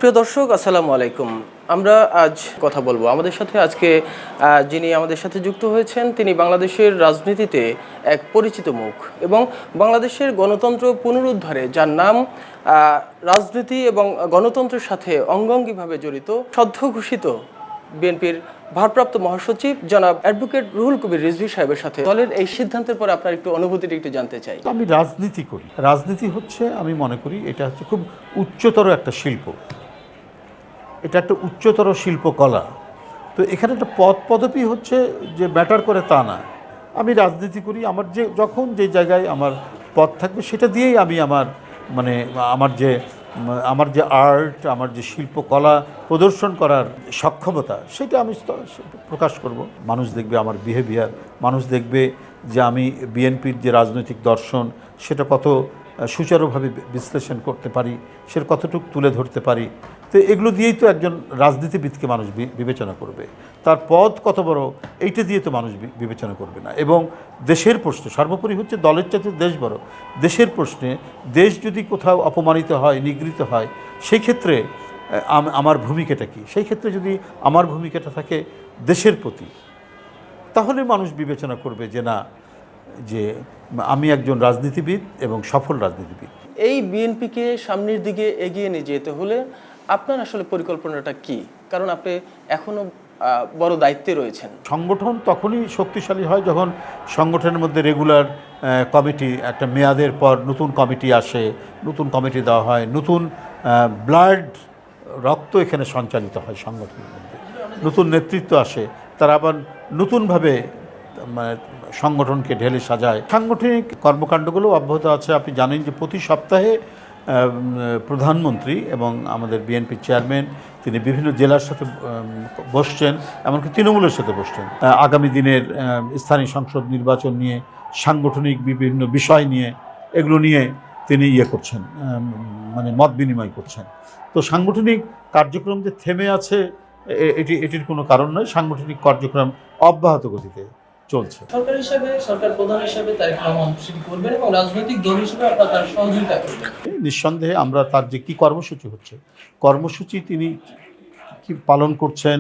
প্রিয় দর্শক, আসসালামু আলাইকুম। আমরা আজ কথা বলবো, আমাদের সাথে আজকে যিনি আমাদের সাথে যুক্ত হয়েছেন তিনি বাংলাদেশের রাজনীতিতে এক পরিচিত মুখ এবং বাংলাদেশের গণতন্ত্র পুনরুদ্ধারে যার নাম রাজনীতি এবং গণতন্ত্রের সাথে অঙ্গাঙ্গিভাবে জড়িত, সদ্য ঘোষিত বিএনপির ভারপ্রাপ্ত মহাসচিব জনাব অ্যাডভোকেট রুহুল কবির রিজভী সাহেবের সাথে দলের এই সিদ্ধান্তের পরে আপনার একটু অনুভূতিটা একটু জানতে চাই। আমি রাজনীতি করি, রাজনীতি হচ্ছে, আমি মনে করি এটা হচ্ছে খুব উচ্চতর একটা শিল্প, এটা একটা উচ্চতর শিল্পকলা। তো এখানে একটা পদ পদবি হচ্ছে যে ম্যাটার করে তা না। আমি রাজনীতি করি, আমার যে যখন যে জায়গায় আমার পদ থাকবে সেটা দিয়েই আমি মানে আমার যে আর্ট, আমার যে শিল্পকলা প্রদর্শন করার সক্ষমতা, সেটা আমি প্রকাশ করব। মানুষ দেখবে আমার বিহেভিয়ার, মানুষ দেখবে যে আমি বিএনপির যে রাজনৈতিক দর্শন সেটা কত সুচারুভাবে বিশ্লেষণ করতে পারি, সেটা কতটুকু তুলে ধরতে পারি। তো এগুলো দিয়েই তো একজন রাজনীতিবিদকে মানুষ বিবেচনা করবে, তার পদ কত বড় এইটা দিয়ে তো মানুষ বিবেচনা করবে না। এবং দেশের প্রশ্নে সর্বোপরি হচ্ছে দলের চাইতে দেশ বড়। দেশের প্রশ্নে দেশ যদি কোথাও অপমানিত হয়, নিগৃহীত হয়, সেই ক্ষেত্রে আমার ভূমিকাটা কী? সেই ক্ষেত্রে যদি আমার ভূমিকাটা থাকে দেশের প্রতি, তাহলে মানুষ বিবেচনা করবে যে না, যে আমি একজন রাজনীতিবিদ এবং সফল রাজনীতিবিদ। এই বিএনপিকে সামনের দিকে এগিয়ে নিয়ে যেতে হলে আপনার আসলে পরিকল্পনাটা কি? কারণ আপনি এখনো বড় দায়িত্বে রয়েছেন। সংগঠন তখনই শক্তিশালী হয় যখন সংগঠনের মধ্যে রেগুলার কমিটি, একটা মেয়াদের পর নতুন কমিটি আসে, নতুন কমিটি দেওয়া হয়, নতুন ব্লাড রক্ত এখানে সঞ্চালিত হয় সংগঠনের মধ্যে, নতুন নেতৃত্ব আসে, তারা আবার নতুনভাবে মানে সংগঠনকে ঢেলে সাজায়। সাংগঠনিক কর্মকাণ্ডগুলো অব্যাহত আছে। আপনি জানেন যে প্রতি সপ্তাহে প্রধানমন্ত্রী এবং আমাদের বিএনপি চেয়ারম্যান তিনি বিভিন্ন জেলার সাথে বসছেন, এমনকি তৃণমূলের সাথে বসছেন আগামী দিনের স্থানীয় সংসদ নির্বাচন নিয়ে, সাংগঠনিক বিভিন্ন বিষয় নিয়ে, এগুলো নিয়ে তিনি করছেন, মানে মত বিনিময় করছেন। তো সাংগঠনিক কার্যক্রম যে থেমে আছে এটির কোনো কারণ নয়। সাংগঠনিক কার্যক্রম অব্যাহত গতিতে চলছে। সরকার হিসেবে, সরকার প্রধান হিসেবে তারেক রহমান সেটি করবেন এবং রাজনৈতিক দল হিসেবে আপনারা তার সহযোগিতা করবেন। নিঃসন্দেহে আমরা তার যে কী কর্মসূচি হচ্ছে, কর্মসূচি তিনি কি পালন করছেন,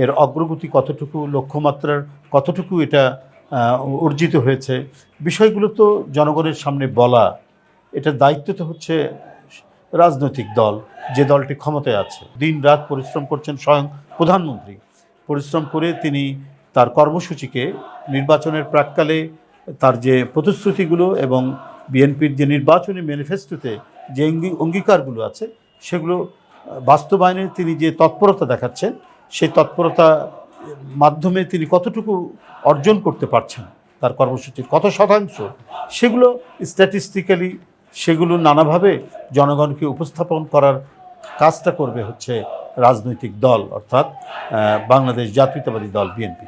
এর অগ্রগতি কতটুকু, লক্ষ্যমাত্রার কতটুকু এটা অর্জিত হয়েছে, বিষয়গুলো তো জনগণের সামনে বলা, এটার দায়িত্ব তো হচ্ছে রাজনৈতিক দল, যে দলটি ক্ষমতায় আছে। দিন রাত পরিশ্রম করছেন স্বয়ং প্রধানমন্ত্রী, পরিশ্রম করে তিনি তার কর্মসূচিকে নির্বাচনের প্রাক্কালে তার যে প্রতিশ্রুতিগুলো এবং বিএনপির যে নির্বাচনী ম্যানিফেস্টোতে যে অঙ্গীকারগুলো আছে সেগুলো বাস্তবায়নে তিনি যে তৎপরতা দেখাচ্ছেন, সেই তৎপরতা মাধ্যমে তিনি কতটুকু অর্জন করতে পারছেন, তার কর্মসূচির কত শতাংশ, সেগুলো স্ট্যাটিস্টিক্যালি সেগুলো নানাভাবে জনগণকে উপস্থাপন করার কাজটা করবে হচ্ছে রাজনৈতিক দল, অর্থাৎ বাংলাদেশ জাতীয়তাবাদী দল বিএনপি।